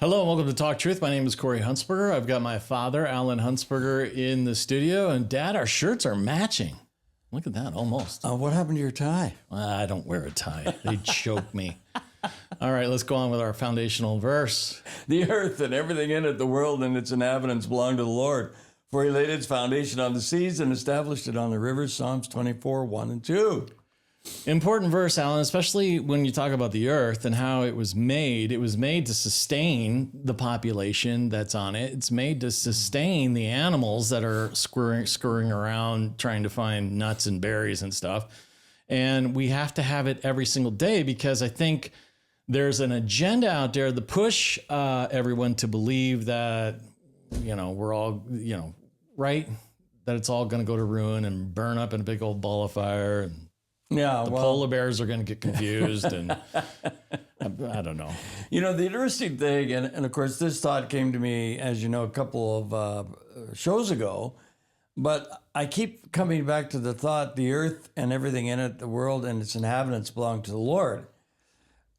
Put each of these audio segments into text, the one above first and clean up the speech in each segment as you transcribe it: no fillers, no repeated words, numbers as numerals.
Hello and welcome to Talk Truth. My name is Corey Huntsberger. I've got my father, Alan Huntsberger, in the studio. And Dad, our shirts are matching. Look at that, almost. What happened to your tie? I don't wear a tie. They choke me. All right, let's go on with our foundational verse. The earth and everything in it, the world and its inhabitants belong to the Lord. For he laid its foundation on the seas and established it on the rivers. Psalms 24, 1 and 2. Important verse, Alan, especially when you talk about the earth and how it was made. It was made to sustain the population that's on it. It's made to sustain the animals that are scurrying around trying to find nuts and berries and stuff. And we have to have it every single day because I think there's an agenda out there to push everyone to believe that, we're all, right? That it's all going to go to ruin and burn up in a big old ball of fire. And the polar bears are going to get confused, and I don't know. The interesting thing, and of course this thought came to me, as you know, a couple of shows ago, but I keep coming back to the thought, the earth and everything in it, the world and its inhabitants belong to the Lord.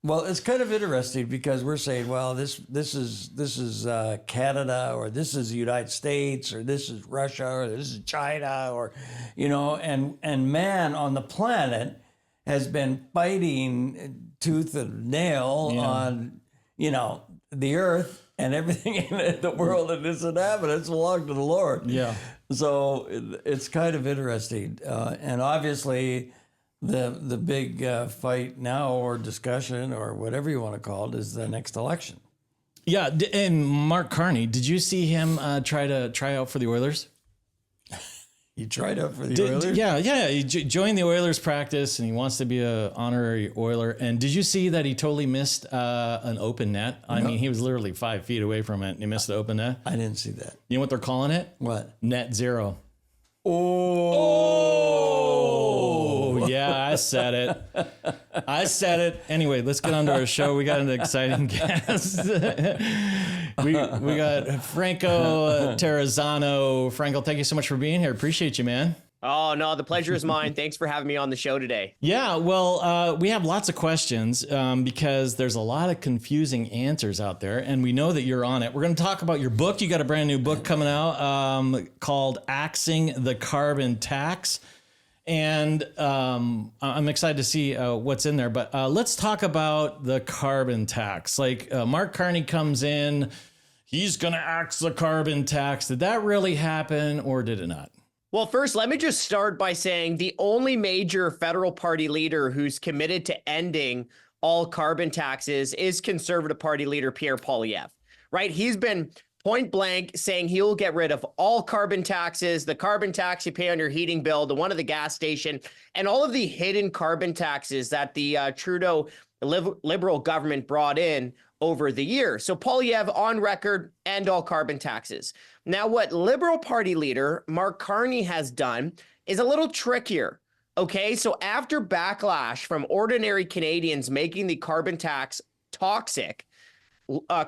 Well, it's kind of interesting because we're saying, well, this is Canada, or this is the United States, or this is Russia, or this is China, or and man on the planet has been fighting tooth and nail on the earth and everything in it, the world and its inhabitants belong to the Lord. Yeah. So it's kind of interesting, and obviously. The big fight now, or discussion, or whatever you want to call it, is the next election. Yeah, and Mark Carney, did you see him try out for the Oilers? He tried out for the Oilers? Yeah. He joined the Oilers practice, and he wants to be an honorary Oiler. And did you see that he totally missed an open net? I mean, he was literally 5 feet away from it, and he missed the open net. I didn't see that. You know what they're calling it? What? Net zero. Oh, yeah, I said it. Anyway, let's get on to our show. We got an exciting guest. we got Franco Terrazzano. Franco, thank you so much for being here. Appreciate you, man. Oh, no, the pleasure is mine. Thanks for having me on the show today. Yeah, well, we have lots of questions because there's a lot of confusing answers out there, and we know that you're on it. We're going to talk about your book. You got a brand new book coming out called Axing the Carbon Tax, and I'm excited to see what's in there. But let's talk about the carbon tax. Like Mark Carney comes in, he's going to axe the carbon tax. Did that really happen, or did it not? Well, first, let me just start by saying the only major federal party leader who's committed to ending all carbon taxes is Conservative Party leader Pierre, right? He's been point blank saying he'll get rid of all carbon taxes, the carbon tax you pay on your heating bill, the one at the gas station, and all of the hidden carbon taxes that the Trudeau Liberal government brought in over the year. So Poilievre on record, end all carbon taxes. Now, what Liberal Party leader Mark Carney has done is a little trickier. Okay, so after backlash from ordinary Canadians making the carbon tax toxic,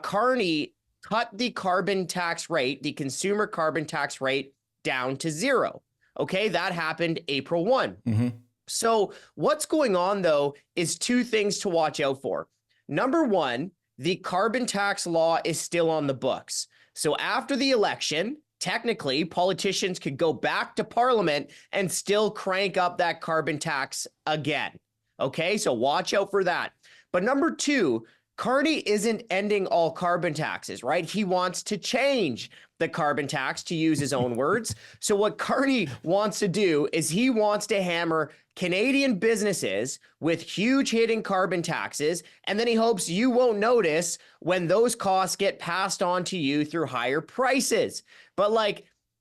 Carney cut the carbon tax rate, the consumer carbon tax rate, down to zero. Okay, that happened April 1. Mm-hmm. So what's going on, though, is two things to watch out for. Number one, the carbon tax law is still on the books. So after the election, technically, politicians could go back to Parliament and still crank up that carbon tax again. Okay, so watch out for that. But number two, Carney isn't ending all carbon taxes, right? He wants to change the carbon tax, to use his own words. So what Carney wants to do is he wants to hammer Canadian businesses with huge hidden carbon taxes, and then he hopes you won't notice when those costs get passed on to you through higher prices. But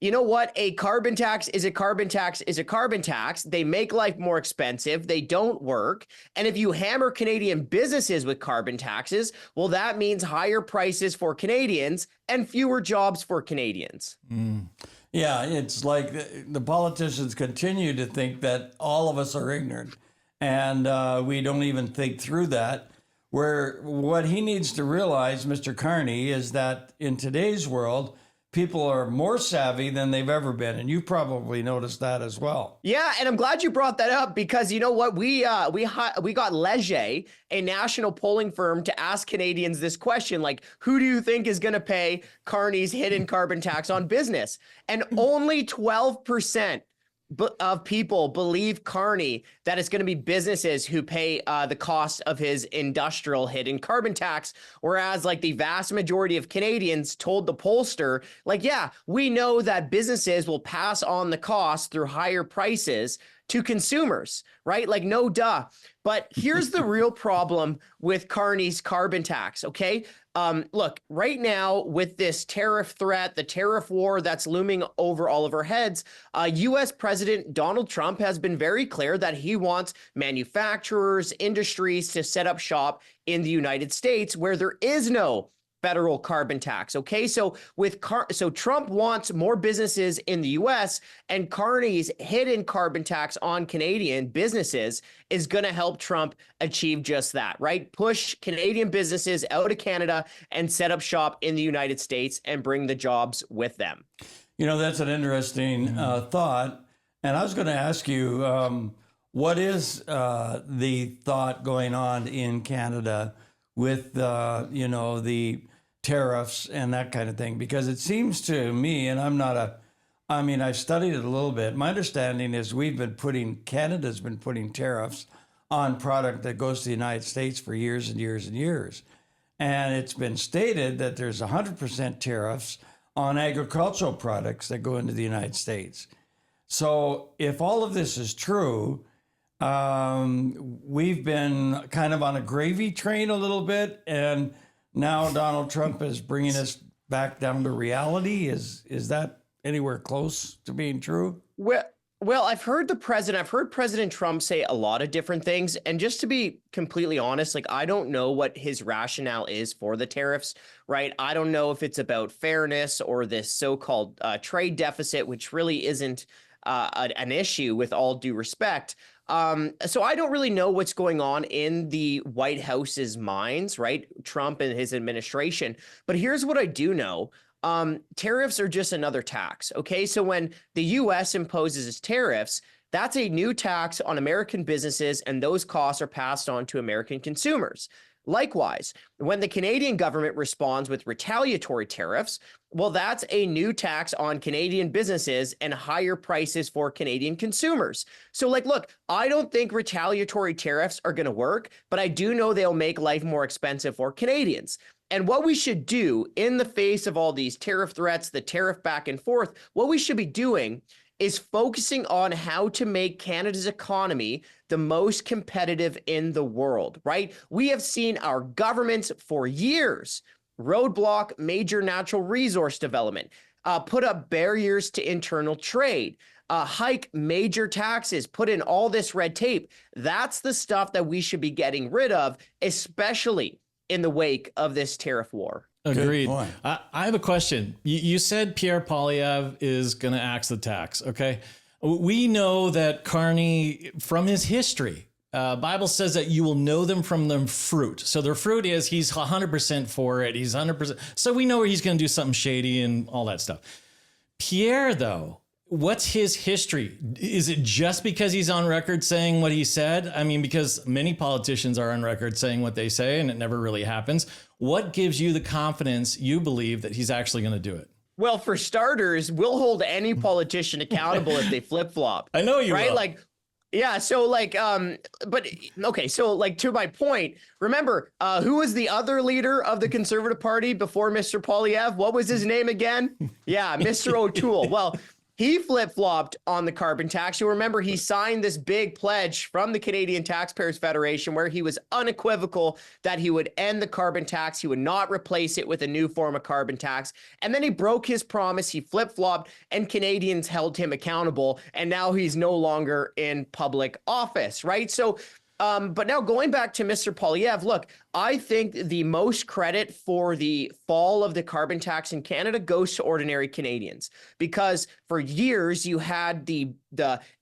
you know what? A carbon tax is a carbon tax is a carbon tax. They make life more expensive. They don't work. And if you hammer Canadian businesses with carbon taxes, well, that means higher prices for Canadians and fewer jobs for Canadians. Mm. Yeah, it's like the politicians continue to think that all of us are ignorant, and we don't even think through that. Where what he needs to realize, Mr. Carney, is that in today's world, people are more savvy than they've ever been. And you've probably noticed that as well. Yeah, and I'm glad you brought that up because you know what? We got Leger, a national polling firm, to ask Canadians this question, like, who do you think is going to pay Carney's hidden carbon tax on business? And only 12% of people believe Carney that it's going to be businesses who pay the cost of his industrial hidden carbon tax, whereas like the vast majority of Canadians told the pollster, like, yeah, we know that businesses will pass on the cost through higher prices to consumers, right? Like, no duh. But here's the real problem with Carney's carbon tax, okay? Look, right now with this tariff threat, the tariff war that's looming over all of our heads, U.S. President Donald Trump has been very clear that he wants manufacturers, industries to set up shop in the United States where there is no federal carbon tax. Okay, so so Trump wants more businesses in the US, and Carney's hidden carbon tax on Canadian businesses is going to help Trump achieve just that, right? Push Canadian businesses out of Canada and set up shop in the United States and bring the jobs with them. You know, that's an interesting thought. And I was going to ask you, what is the thought going on in Canada with, the tariffs and that kind of thing? Because it seems to me, and I've studied it a little bit. My understanding is Canada's been putting tariffs on product that goes to the United States for years and years and years. And it's been stated that there's 100% tariffs on agricultural products that go into the United States. So if all of this is true, we've been kind of on a gravy train a little bit, and now Donald Trump is bringing us back down to reality. Is that anywhere close to being true? Well, I've heard President Trump say a lot of different things. And just to be completely honest, like, I don't know what his rationale is for the tariffs, right? I don't know if it's about fairness or this so-called trade deficit, which really isn't an issue, with all due respect. So I don't really know what's going on in the White House's minds, right? Trump and his administration. But here's what I do know. Tariffs are just another tax. Okay. So when the US imposes its tariffs, that's a new tax on American businesses, and those costs are passed on to American consumers. Likewise, when the Canadian government responds with retaliatory tariffs, well, that's a new tax on Canadian businesses and higher prices for Canadian consumers. So, like, look, I don't think retaliatory tariffs are going to work, but I do know they'll make life more expensive for Canadians. And what we should do in the face of all these tariff threats, the tariff back and forth, what we should be doing is focusing on how to make Canada's economy the most competitive in the world, right? We have seen our governments for years roadblock major natural resource development, put up barriers to internal trade, hike major taxes, put in all this red tape. That's the stuff that we should be getting rid of, especially in the wake of this tariff war. Agreed. I have a question. You said Pierre Poilievre is going to axe the tax. Okay. We know that Carney, from his history, Bible says that you will know them from their fruit. So their fruit is he's 100% for it. He's 100%. So we know he's going to do something shady and all that stuff. Pierre, though, what's his history? Is it just because he's on record saying what he said? I mean, because many politicians are on record saying what they say and it never really happens. What gives you the confidence you believe that he's actually going to do it? Well, for starters, we'll hold any politician accountable if they flip-flop. I know you right? will. Like, yeah. So like, but okay. So like, to my point, remember, who was the other leader of the Conservative Party before Mr. Poilievre? What was his name again? Yeah, Mr. O'Toole. Well, he flip-flopped on the carbon tax. You remember he signed this big pledge from the Canadian Taxpayers Federation where he was unequivocal that he would end the carbon tax. He would not replace it with a new form of carbon tax. And then he broke his promise. He flip-flopped, and Canadians held him accountable. And now he's no longer in public office, right? So, but now going back to Mr. Poilievre, look, I think the most credit for the fall of the carbon tax in Canada goes to ordinary Canadians, because for years you had the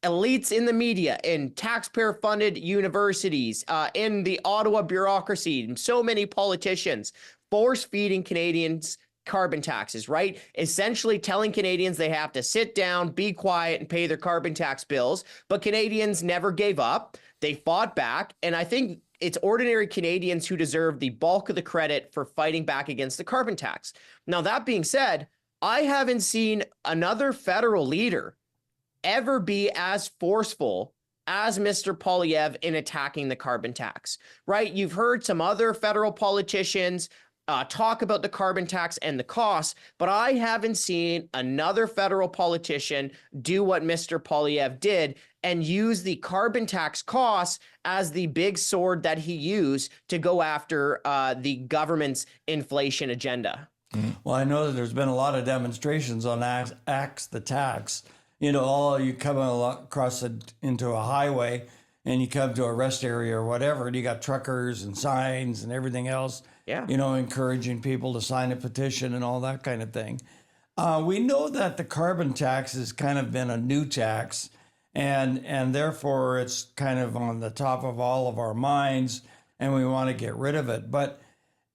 elites in the media, in taxpayer-funded universities, in the Ottawa bureaucracy, and so many politicians force-feeding Canadians carbon taxes, right? Essentially telling Canadians they have to sit down, be quiet, and pay their carbon tax bills. But Canadians never gave up. They fought back. And I think it's ordinary Canadians who deserve the bulk of the credit for fighting back against the carbon tax. Now, that being said, I haven't seen another federal leader ever be as forceful as Mr. Poilievre in attacking the carbon tax, right? You've heard some other federal politicians talk about the carbon tax and the costs, but I haven't seen another federal politician do what Mr. Poilievre did and use the carbon tax costs as the big sword that he used to go after the government's inflation agenda. Well, I know that there's been a lot of demonstrations on Axe the Tax. You know, you come across into a highway and you come to a rest area or whatever, and you got truckers and signs and everything else, you know, encouraging people to sign a petition and all that kind of thing. We know that the carbon tax has kind of been a new tax, and therefore it's kind of on the top of all of our minds, and we want to get rid of it. But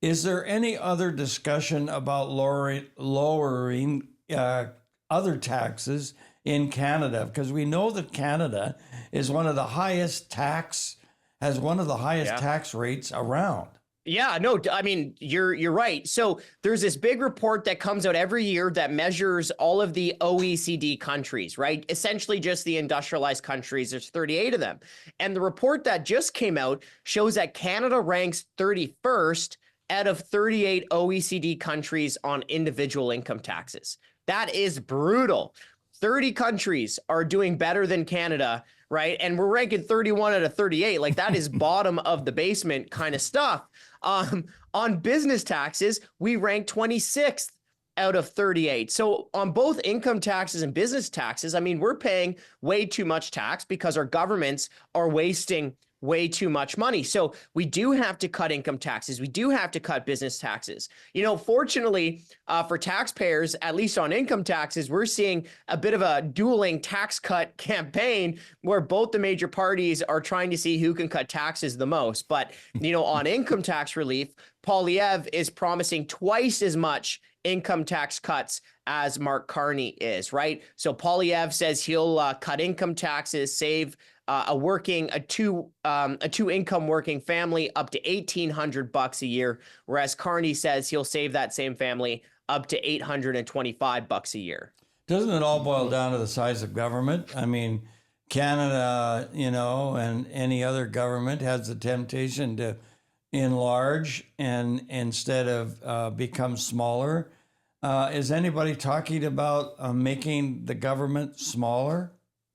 is there any other discussion about lowering other taxes in Canada? Because we know that Canada is one of the highest tax rates around. Yeah, no, I mean, you're right. So there's this big report that comes out every year that measures all of the OECD countries, right? Essentially just the industrialized countries. There's 38 of them. And the report that just came out shows that Canada ranks 31st out of 38 OECD countries on individual income taxes. That is brutal. 30 countries are doing better than Canada, right? And we're ranking 31 out of 38. Like, that is bottom of the basement kind of stuff. On business taxes, we rank 26th out of 38. So on both income taxes and business taxes, I mean, we're paying way too much tax because our governments are wasting way too much money. So we do have to cut income taxes. We do have to cut business taxes. You know, fortunately for taxpayers, at least on income taxes, we're seeing a bit of a dueling tax cut campaign where both the major parties are trying to see who can cut taxes the most. But, you know, on income tax relief, Poilievre is promising twice as much income tax cuts as Mark Carney is, right? So Poilievre says he'll cut income taxes, save a two income working family up to $1,800 a year, whereas Carney says he'll save that same family up to $825 a year. Doesn't it all boil down to the size of government? I mean, Canada, you know, and any other government has the temptation to enlarge and instead of become smaller. Is anybody talking about making the government smaller?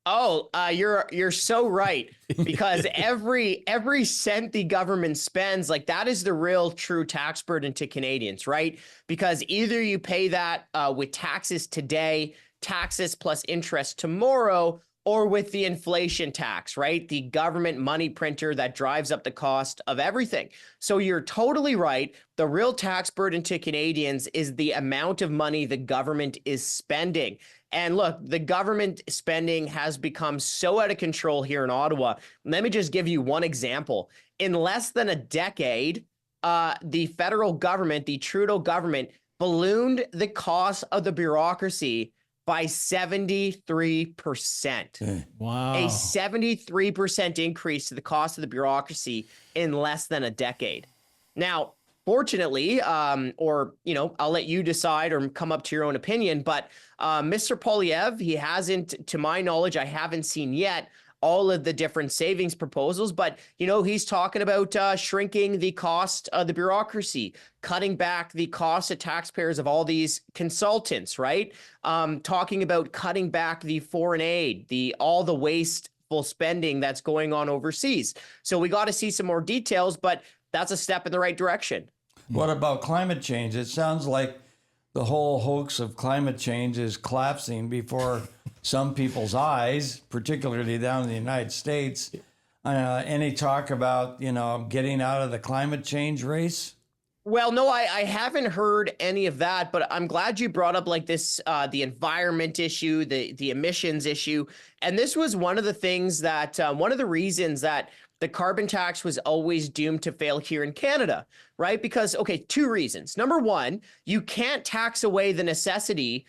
Oh, you're so right, because every cent the government spends, like, that is the real true tax burden to Canadians, right? Because either you pay that with taxes today, taxes plus interest tomorrow, or with the inflation tax, right? The government money printer that drives up the cost of everything. So you're totally right. The real tax burden to Canadians is the amount of money the government is spending. And look, the government spending has become so out of control here in Ottawa. Let me just give you one example. In less than a decade, the federal government, the Trudeau government, ballooned the cost of the bureaucracy by 73%. Wow. A 73% increase to the cost of the bureaucracy in less than a decade. Now, fortunately, or, you know, I'll let you decide or come up to your own opinion, but Mr. Poilievre, he hasn't, to my knowledge, I haven't seen yet all of the different savings proposals, but, you know, he's talking about shrinking the cost of the bureaucracy, cutting back the cost of taxpayers of all these consultants, right? Talking about cutting back the foreign aid, all the wasteful spending that's going on overseas. So we got to see some more details, but that's a step in the right direction. What about climate change? It sounds like the whole hoax of climate change is collapsing before some people's eyes, particularly down in the United States. Any talk about, you know, getting out of the climate change race? Well, no, I haven't heard any of that, but I'm glad you brought up like this, the environment issue, the emissions issue. And this was one of the things that, one of the reasons that the carbon tax was always doomed to fail here in Canada, right? Because, okay, two reasons. Number one, you can't tax away the necessity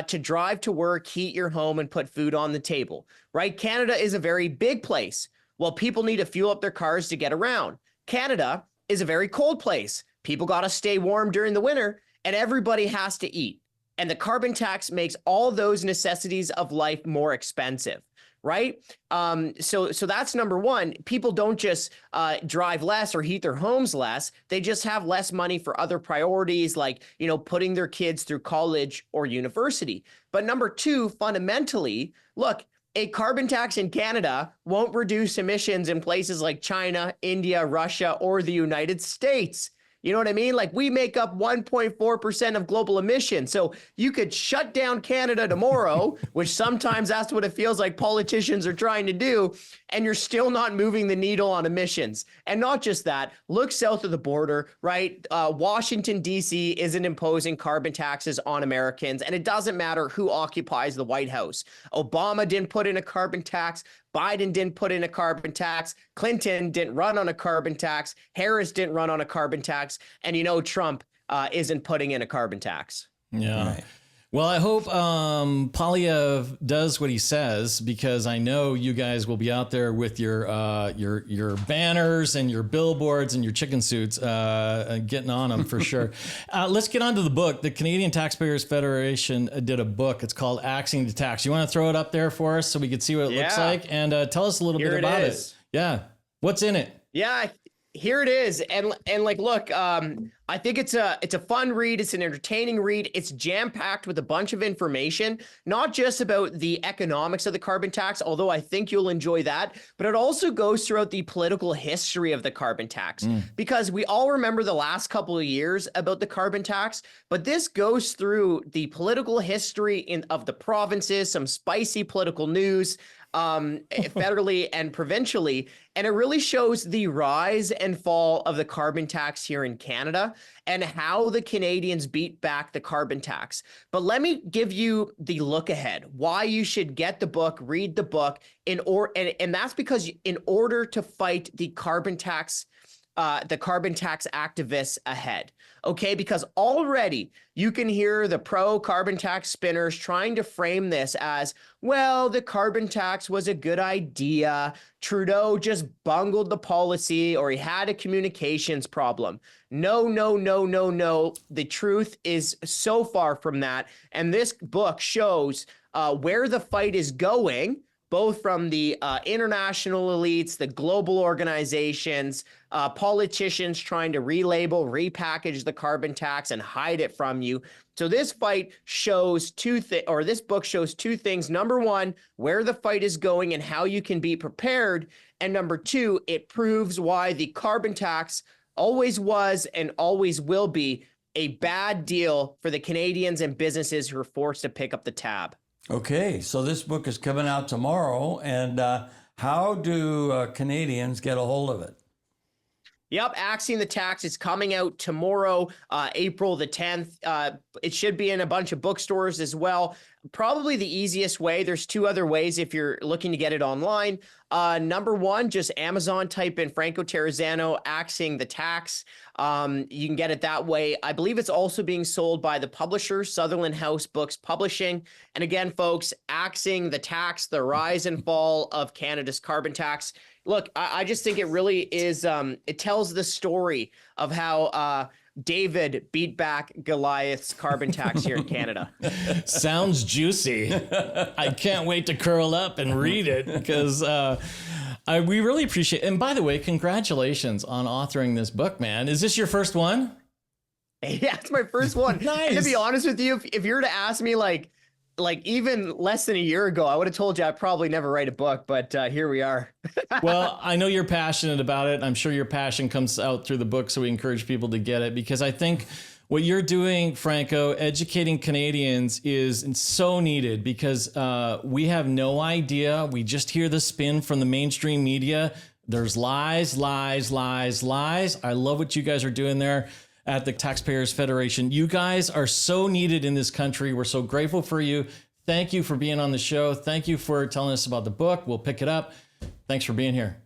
to drive to work, heat your home, and put food on the table, right? Canada is a very big place. Well, people need to fuel up their cars to get around. Canada is a very cold place. People got to stay warm during the winter, and everybody has to eat. And the carbon tax makes all those necessities of life more expensive, right? So that's number one. People don't just drive less or heat their homes less. They just have less money for other priorities, like, you know, putting their kids through college or university. But number two, fundamentally, look, a carbon tax in Canada won't reduce emissions in places like China, India, Russia, or the United States. You know what I mean? Like, we make up 1.4% of global emissions. So you could shut down Canada tomorrow, which sometimes that's what it feels like politicians are trying to do, and you're still not moving the needle on emissions. And not just that, look south of the border, right? Washington, D.C. isn't imposing carbon taxes on Americans, and it doesn't matter who occupies the White House. Obama didn't put in a carbon tax. Biden didn't put in a carbon tax. Clinton didn't run on a carbon tax. Harris didn't run on a carbon tax. And, you know, Trump isn't putting in a carbon tax. Yeah. Right. Well, I hope Poilievre does what he says, because I know you guys will be out there with your banners and your billboards and your chicken suits, getting on them for sure. Let's get on to the book. The Canadian Taxpayers Federation did a book. It's called Axing the Tax. You want to throw it up there for us so we can see what it looks like, and tell us a little bit about it. Yeah, what's in it? Yeah. Here it is. And like, look, I think it's a fun read. It's an entertaining read. It's jam-packed with a bunch of information, not just about the economics of the carbon tax, although I think you'll enjoy that, but it also goes throughout the political history of the carbon tax, because we all remember the last couple of years about the carbon tax, but this goes through the political history of the provinces, some spicy political news, federally and provincially. And it really shows the rise and fall of the carbon tax here in Canada and how the Canadians beat back the carbon tax. But let me give you the look ahead, why you should get the book, read the book, and that's because in order to fight the carbon tax activists ahead. Okay, because already you can hear the pro-carbon tax spinners trying to frame this as, well, the carbon tax was a good idea. Trudeau just bungled the policy, or he had a communications problem. No. The truth is so far from that. And this book shows where the fight is going, both from the international elites, the global organizations, politicians trying to relabel, repackage the carbon tax and hide it from you. So this fight shows this book shows two things. Number one, where the fight is going and how you can be prepared. And number two, it proves why the carbon tax always was and always will be a bad deal for the Canadians and businesses who are forced to pick up the tab. Okay, so this book is coming out tomorrow, and how do Canadians get a hold of it? Yep, Axing the Tax is coming out tomorrow, April the 10th. It should be in a bunch of bookstores as well. Probably the easiest way. There's two other ways if you're looking to get it online. Number one, just Amazon, type in Franco Terrazzano, Axing the Tax. You can get it that way. I believe it's also being sold by the publisher, Sutherland House Books Publishing. And again, folks, Axing the Tax, the rise and fall of Canada's carbon tax. Look, I just think it really is, it tells the story of how David beat back Goliath's carbon tax here in Canada. Sounds juicy. I can't wait to curl up and read it, because we really appreciate it. And by the way, congratulations on authoring this book, man. Is this your first one? Yeah, it's my first one. Nice. And to be honest with you, if you were to ask me like even less than a year ago, I would have told you I'd probably never write a book, but here we are. Well, I know you're passionate about it. I'm sure your passion comes out through the book, so we encourage people to get it, because I think what you're doing, Franco, educating Canadians is so needed, because we have no idea. We just hear the spin from the mainstream media. There's lies. I love what you guys are doing there at the Taxpayers Federation. You guys are so needed in this country. We're so grateful for you. Thank you for being on the show. Thank you for telling us about the book. We'll pick it up. Thanks for being here.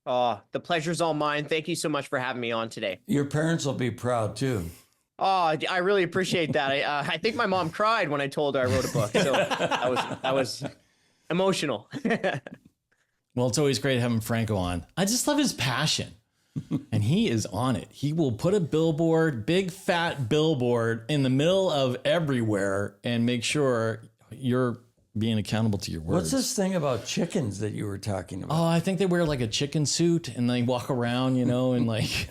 The pleasure's all mine. Thank you so much for having me on today. Your parents will be proud too. Oh, I really appreciate that. I think my mom cried when I told her I wrote a book. So that was emotional. Well, it's always great having Franco on. I just love his passion. And he is on it. He will put a billboard, big fat billboard in the middle of everywhere and make sure you're being accountable to your words. What's this thing about chickens that you were talking about? Oh, I think they wear like a chicken suit and they walk around, and like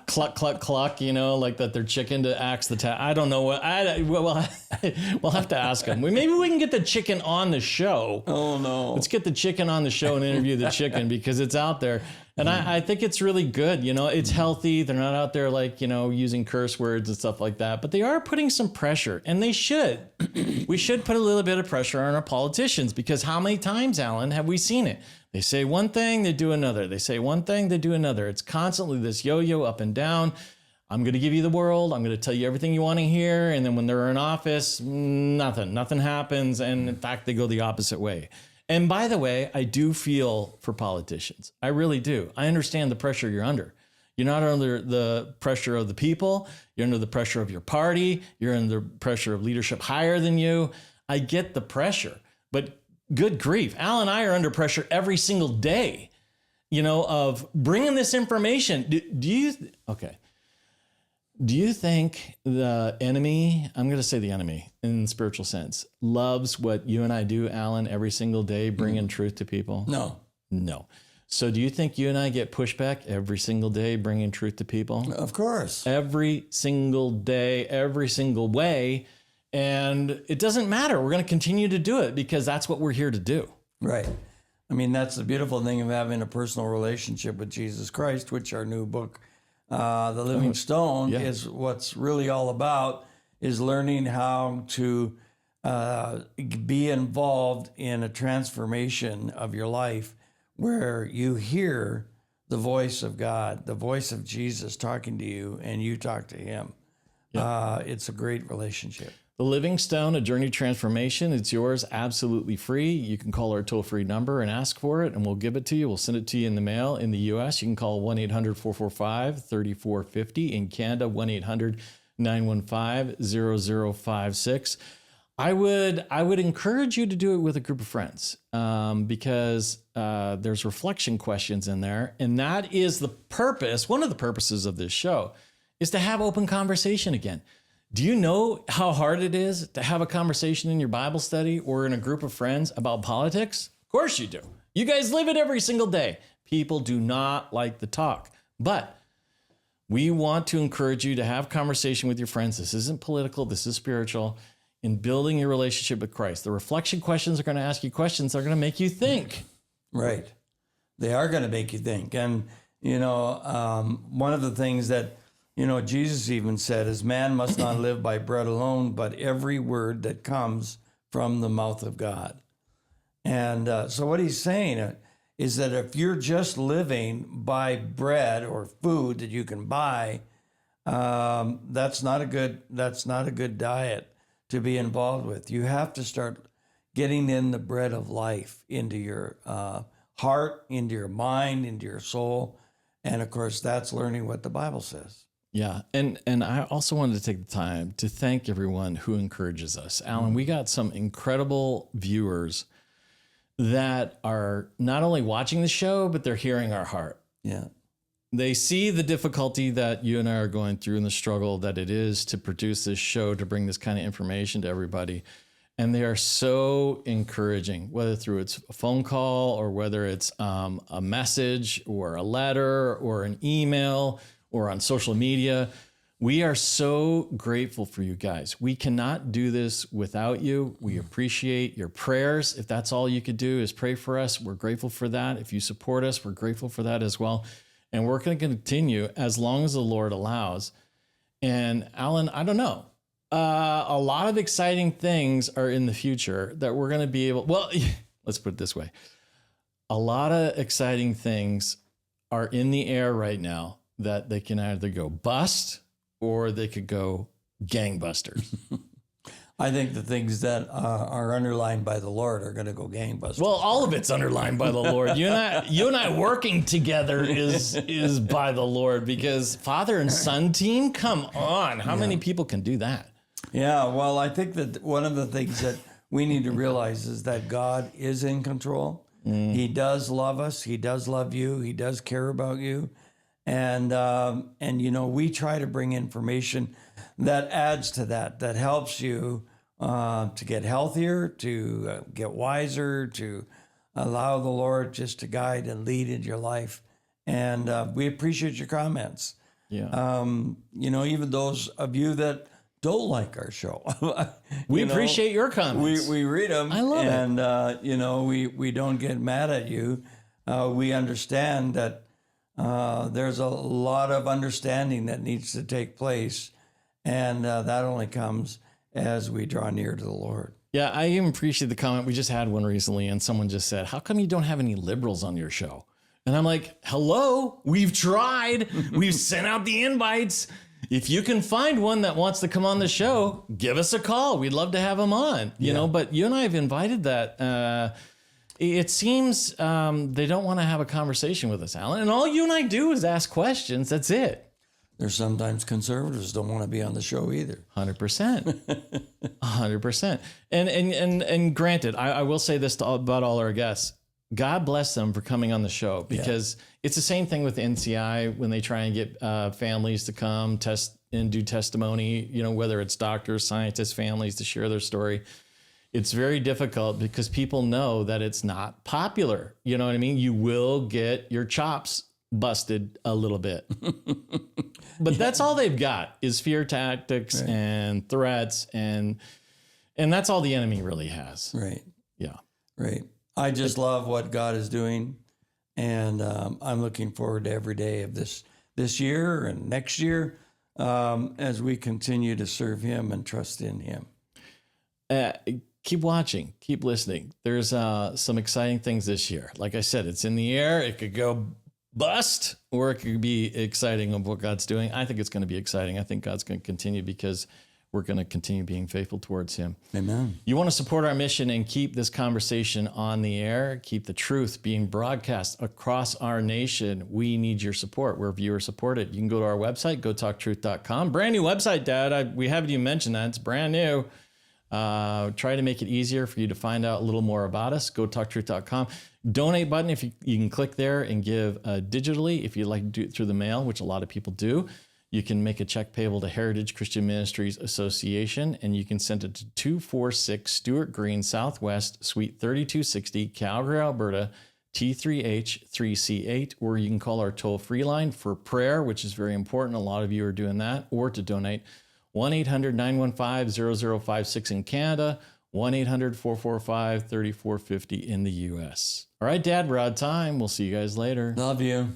cluck, cluck, cluck, like that they're chicken to axe the tax. I don't know what. We'll have to ask them. Maybe we can get the chicken on the show. Oh, no. Let's get the chicken on the show and interview the chicken because it's out there. And I think it's really good. It's healthy. They're not out there like, using curse words and stuff like that. But they are putting some pressure, and they should. We should put a little bit of pressure on our politicians because how many times, Alan, have we seen it? They say one thing, they do another. They say one thing, they do another. It's constantly this yo-yo up and down. I'm going to give you the world. I'm going to tell you everything you want to hear. And then when they're in office, nothing happens. And in fact, they go the opposite way. And by the way, I do feel for politicians. I really do. I understand the pressure you're under. You're not under the pressure of the people. You're under the pressure of your party. You're under the pressure of leadership higher than you. I get the pressure, but good grief. Al and I are under pressure every single day, of bringing this information. Do you think the enemy, I'm going to say the enemy in the spiritual sense, loves what you and I do, Alan, every single day, bringing truth to people? No. So do you think you and I get pushback every single day, bringing truth to people? Of course. Every single day, every single way. And it doesn't matter. We're going to continue to do it because that's what we're here to do. Right. I mean, that's the beautiful thing of having a personal relationship with Jesus Christ, which our new book, The Living Stone, is what's really all about, is learning how to be involved in a transformation of your life where you hear the voice of God, the voice of Jesus talking to you, and you talk to him. It's a great relationship. The Living Stone, A Journey to Transformation. It's yours absolutely free. You can call our toll-free number and ask for it, and we'll give it to you. We'll send it to you in the mail. In the U.S., you can call 1-800-445-3450. In Canada, 1-800-915-0056. I would encourage you to do it with a group of friends because there's reflection questions in there. And that is the purpose, one of the purposes of this show, is to have open conversation again. Do you know how hard it is to have a conversation in your Bible study or in a group of friends about politics? Of course you do. You guys live it every single day. People do not like the talk, but we want to encourage you to have conversation with your friends. This isn't political. This is spiritual. In building your relationship with Christ, the reflection questions are going to ask you questions that are going to make you think. Right. They are going to make you think. And, one of the things that, Jesus even said is man must not live by bread alone, but every word that comes from the mouth of God. And so what he's saying is that if you're just living by bread or food that you can buy, that's not a good diet to be involved with. You have to start getting in the bread of life into your heart, into your mind, into your soul. And of course, that's learning what the Bible says. Yeah. And I also wanted to take the time to thank everyone who encourages us. Alan, we got some incredible viewers that are not only watching the show, but they're hearing our heart. Yeah. They see the difficulty that you and I are going through and the struggle that it is to produce this show, to bring this kind of information to everybody. And they are so encouraging, whether through it's a phone call or whether it's a message or a letter or an email or on social media. We are so grateful for you guys. We cannot do this without you. We appreciate your prayers. If that's all you could do is pray for us, we're grateful for that. If you support us, we're grateful for that as well. And we're going to continue as long as the Lord allows. And Alan, I don't know. A lot of exciting things are in the future that we're going to be able, let's put it this way. A lot of exciting things are in the air right now that they can either go bust or they could go gangbusters. I think the things that are underlined by the Lord are going to go gangbusters. Well, all of it's underlined by the Lord. You and I working together is by the Lord, because father and son team, come on. How many people can do that? Yeah, well, I think that one of the things that we need to realize is that God is in control. He does love us. He does love you. He does care about you. And we try to bring information that adds to that helps you to get healthier, to get wiser, to allow the Lord just to guide and lead in your life. And we appreciate your comments. Yeah. Even those of you that don't like our show. We appreciate your comments. We read them. I love it. And, we don't get mad at you. We understand that there's a lot of understanding that needs to take place. And that only comes as we draw near to the Lord. Yeah, I even appreciate the comment. We just had one recently, and someone just said, how come you don't have any liberals on your show? And I'm like, hello, we've tried. We've sent out the invites. If you can find one that wants to come on the show, give us a call. We'd love to have them on, you know, but you and I have invited that. It seems they don't want to have a conversation with us, Alan. And all you and I do is ask questions. That's it. There's sometimes conservatives don't want to be on the show either. 100%. 100%. And granted, I will say this about all our guests. God bless them for coming on the show, because it's the same thing with NCI when they try and get families to come test and do testimony, whether it's doctors, scientists, families to share their story. It's very difficult because people know that it's not popular. You know what I mean? You will get your chops busted a little bit. But that's all they've got is fear tactics and threats. And that's all the enemy really has. Right. Yeah. Right. I just love what God is doing. And I'm looking forward to every day of this year and next year as we continue to serve him and trust in him. Keep watching, keep listening. There's some exciting things this year. Like I said, it's in the air. It could go bust, or it could be exciting of what God's doing. I think it's going to be exciting. I think God's going to continue because we're going to continue being faithful towards him. Amen. You want to support our mission and keep this conversation on the air, keep the truth being broadcast across our nation. We need your support. We're viewer supported. You can go to our website, gotalktruth.com. Brand new website, Dad. We haven't even mentioned that. It's brand new. Try to make it easier for you to find out a little more about us. Gotalktruth.com. Donate button, if you can click there and give digitally. If you'd like to do it through the mail, which a lot of people do, you can make a check payable to Heritage Christian Ministries Association, and you can send it to 246 Stewart Green, Southwest, Suite 3260, Calgary, Alberta, T3H3C8, or you can call our toll-free line for prayer, which is very important. A lot of you are doing that, or to donate. 1-800-915-0056 in Canada, 1-800-445-3450 in the U.S. All right, Dad, we're out of time. We'll see you guys later. Love you.